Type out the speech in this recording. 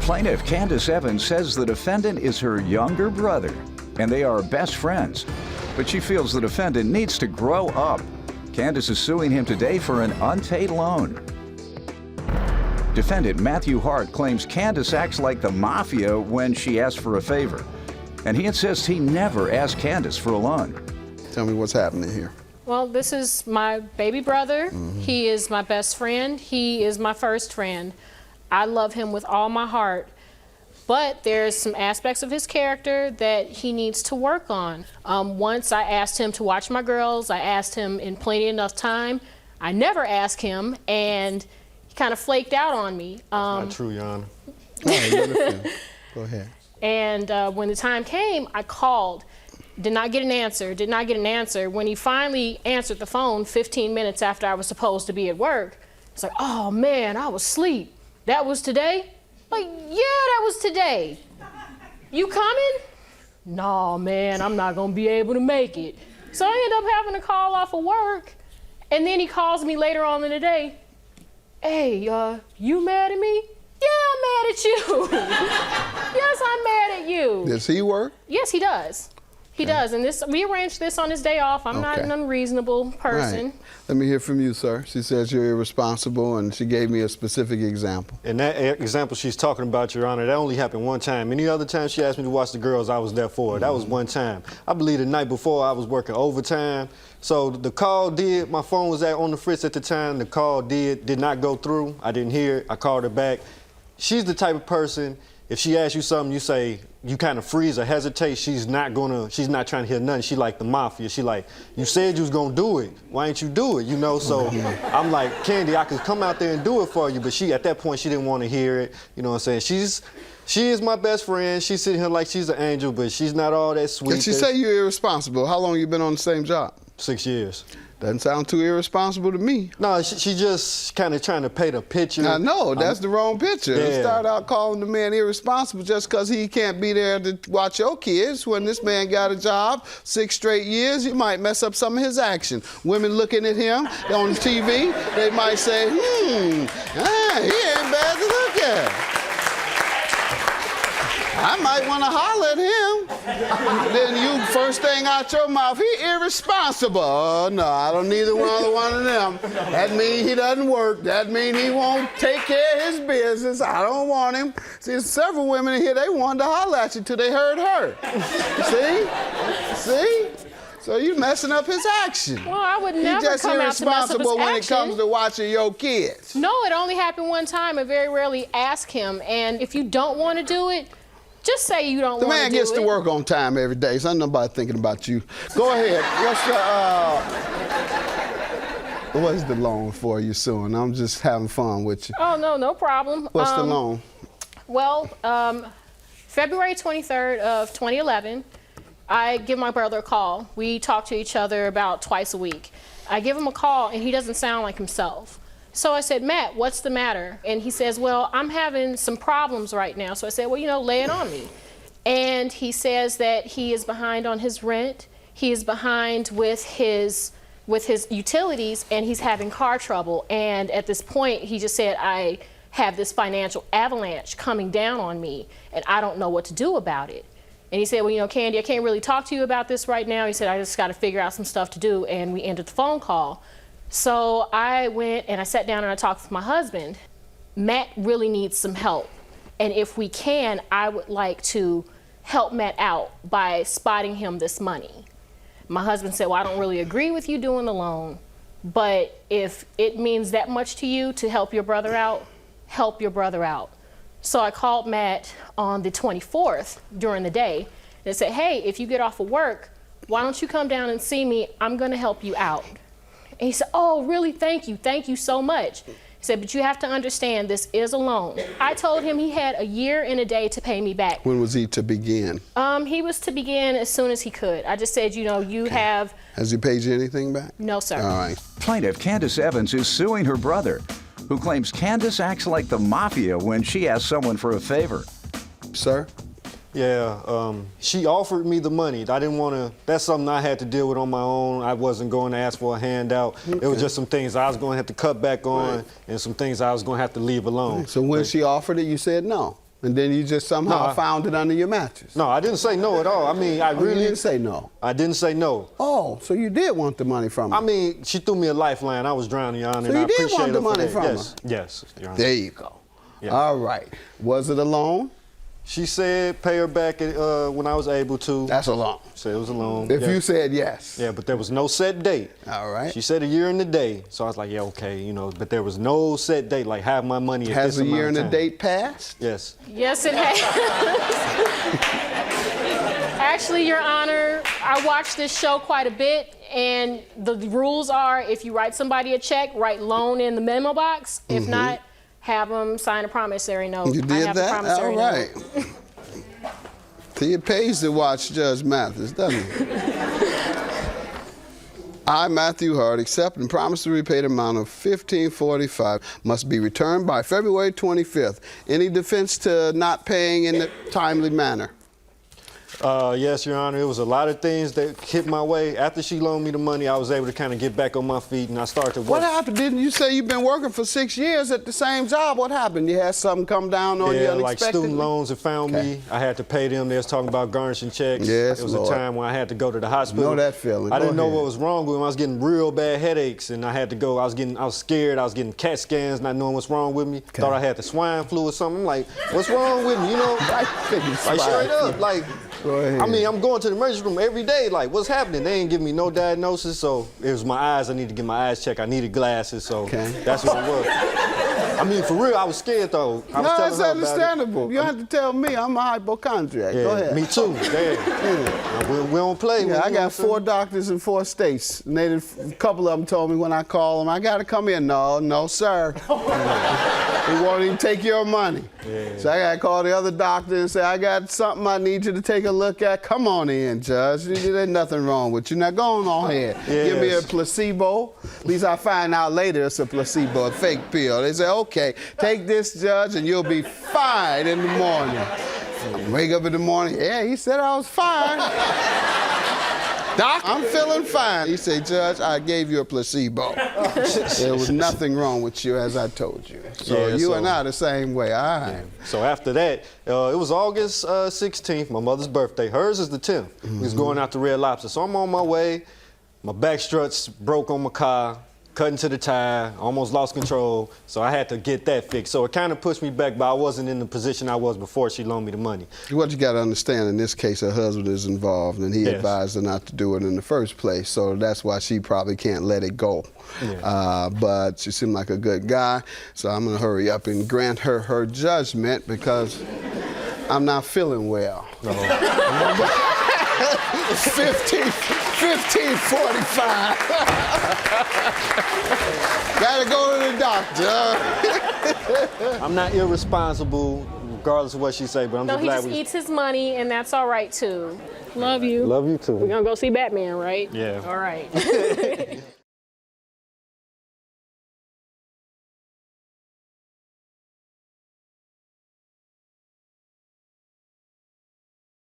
Plaintiff Candace Evans says the defendant is her younger brother, and they are best friends. But she feels the defendant needs to grow up. Candace is suing him today for an unpaid loan. Defendant Matthew Hart claims Candace acts like the mafia when she asks for a favor. And he insists he never asked Candace for a loan. Tell me what's happening here. Well, this is my baby brother. He is my best friend. He is my first friend. I love him with all my heart. But there's some aspects of his character that he needs to work on. Once I asked him to watch my girls. I asked him in plenty enough time. I never asked him, and he kind of flaked out on me. Not true, Your Honor. Go ahead. And when the time came, I called. Did not get an answer. When he finally answered the phone 15 minutes after I was supposed to be at work, it's like, oh man, I was asleep. That was today? Like, yeah, that was today. You coming? No, man, I'm not gonna be able to make it. So I end up having to call off of work. And then he calls me later on in the day. Hey, you mad at me? Yeah, I'm mad at you. Yes, I'm mad at you. Does he work? Yes, he does. He does, and we arranged this on his day off. I'm not an unreasonable person. Right. Let me hear from you, sir. She says you're irresponsible, and she gave me a specific example. And that example she's talking about, Your Honor, that only happened one time. Any other time she asked me to watch the girls, I was there for her. That was one time. I believe the night before I was working overtime. So the call my phone was on the fritz at the time. The call did not go through. I didn't hear it. I called her back. She's the type of person, if she asks you something, you say, you kind of freeze or hesitate, she's not trying to hear nothing. She like the mafia. She like, you said you was gonna do it. Why ain't you do it? You know, so I'm like, Candy, I could come out there and do it for you, but at that point, she didn't want to hear it. You know what I'm saying? She is my best friend. She's sitting here like she's an angel, but she's not all that sweet. Did she say you're irresponsible? How long you been on the same job? 6 years. Doesn't sound too irresponsible to me. No, she just kind of trying to paint a picture. I know, that's the wrong picture. Yeah. You start out calling the man irresponsible just because he can't be there to watch your kids. When this man got a job 6 straight years, you might mess up some of his action. Women looking at him on TV, they might say, he ain't bad to look at. I might want to holler at him. Then you, first thing out your mouth, he irresponsible. Oh, no, I don't need one of them. That means he doesn't work. That means he won't take care of his business. I don't want him. See, several women in here, they wanted to holler at you till they heard her. See? So you messing up his action. Well, I would never just come out to mess up his irresponsible when it action. comes to watching your kids. No, it only happened one time. I very rarely ask him. And if you don't want to do it, just say you don't want to do it. The man gets to work on time every day, so nobody thinking about you. Go ahead. What's the loan for you suing? I'm just having fun with you. Oh, no problem. What's the loan? Well, February 23rd of 2011, I give my brother a call. We talk to each other about twice a week. I give him a call, and he doesn't sound like himself. So I said, Matt, what's the matter? And he says, well, I'm having some problems right now. So I said, well, lay it on me. And he says that he is behind on his rent. He is behind with his utilities, and he's having car trouble. And at this point, he just said, I have this financial avalanche coming down on me, and I don't know what to do about it. And he said, well, Candy, I can't really talk to you about this right now. He said, I just got to figure out some stuff to do. And we ended the phone call. So I went and I sat down and I talked with my husband. Matt really needs some help. And if we can, I would like to help Matt out by spotting him this money. My husband said, well, I don't really agree with you doing the loan, but if it means that much to you to help your brother out, help your brother out. So I called Matt on the 24th during the day and said, hey, if you get off of work, why don't you come down and see me? I'm gonna help you out. And he said, oh, really, thank you so much. He said, but you have to understand, this is a loan. I told him he had a year and a day to pay me back. When was he to begin? He was to begin as soon as he could. I just said, you have... Has he paid you anything back? No, sir. All right. Plaintiff Candace Evans is suing her brother, who claims Candace acts like the mafia when she asks someone for a favor. Sir? Yeah, she offered me the money. I didn't want to, that's something I had to deal with on my own. I wasn't going to ask for a handout. It was just some things I was going to have to cut back on and some things I was going to have to leave alone. So when she offered it, you said no? And then you just somehow found it under your mattress. No, I didn't say no at all. I mean, I really You didn't say no. I didn't say no. Oh, so you did want the money from her. I mean, she threw me a lifeline. I was drowning, Your Honor, So and I you did appreciate want the her for money that. from Yes, yes, Your Honor. There you go. Yeah. All right. Was it a loan? She said pay her back when I was able to. That's a loan. Said it was a loan. If yeah. you said yes. Yeah, but there was no set date. All right. She said a year and a day. So I was like, yeah, okay, you know, but there was no set date, like have my money at Has this a year and amount a of time. date passed? Yes. Yes, it has. Actually, Your Honor, I watch this show quite a bit, and the rules are if you write somebody a check, write loan in the memo box. If not, have them sign a promissory note. You I did have the that? promissory All right. note. See, it pays to watch Judge Mathis, doesn't it? I, Matthew Hart, accept and promise to repay the amount of $15.45 must be returned by February 25th. Any defense to not paying in a timely manner? Yes, Your Honor. It was a lot of things that hit my way. After she loaned me the money, I was able to kind of get back on my feet, and I started to work. What happened? Didn't you say you've been working for 6 years at the same job? What happened? You had something come down on you Yeah, unexpectedly? like student loans had found me. I had to pay them. They was talking about garnishing checks. Yes, it was Lord. a time when I had to go to the hospital. Know that feeling. I Go didn't know ahead. what was wrong with me. I was getting real bad headaches, and I had to go. I was scared. I was getting CAT scans, not knowing what's wrong with me. Thought I had the swine flu or something. I'm like, what's wrong with me? You know, like straight up, like. Go ahead. I mean, I'm going to the emergency room every day. Like, what's happening? They ain't giving me no diagnosis, so it was my eyes. I need to get my eyes checked. I needed glasses, so that's what it was. I mean, for real, I was scared though. I was No, telling it's her about understandable. You don't have to tell me. I'm a hypochondriac. it. Go Yeah, ahead. me too. Yeah. We don't play. Yeah, I We got don't 4 doctors in 4 states. And a couple of them told me when I call them, I got to come in. No, sir. He won't even take your money. Yeah. So I got to call the other doctor and say, I got something I need you to take a look at. Come on in, Judge. There's nothing wrong with you. Now go on ahead. Give me a Yes. placebo. At least I find out later it's a placebo, a fake pill. They say, okay, take this, Judge, and you'll be fine in the morning. I wake up in the morning, yeah, he said I was fine. Doc, I'm feeling fine. He said, Judge, I gave you a placebo. There was nothing wrong with you, as I told you. So Yeah, you and I the same way. All right. So after that, it was August 16th, my mother's birthday. Hers is the 10th. We was going out to Red Lobster. So I'm on my way. My back struts broke on my car, cut into the tire, almost lost control. So I had to get that fixed. So it kind of pushed me back, but I wasn't in the position I was before she loaned me the money. What you got to understand, in this case, her husband is involved, and he advised her not to do it in the first place. So that's why she probably can't let it go. Yeah. But she seemed like a good guy. So I'm going to hurry up and grant her her judgment because I'm not feeling well. 15:45. Gotta go to the doctor. I'm not irresponsible, regardless of what she say, but I'm No, just he glad just eats his money, and that's all right too. Love you. Love you too. We're gonna go see Batman, right? Yeah. All right.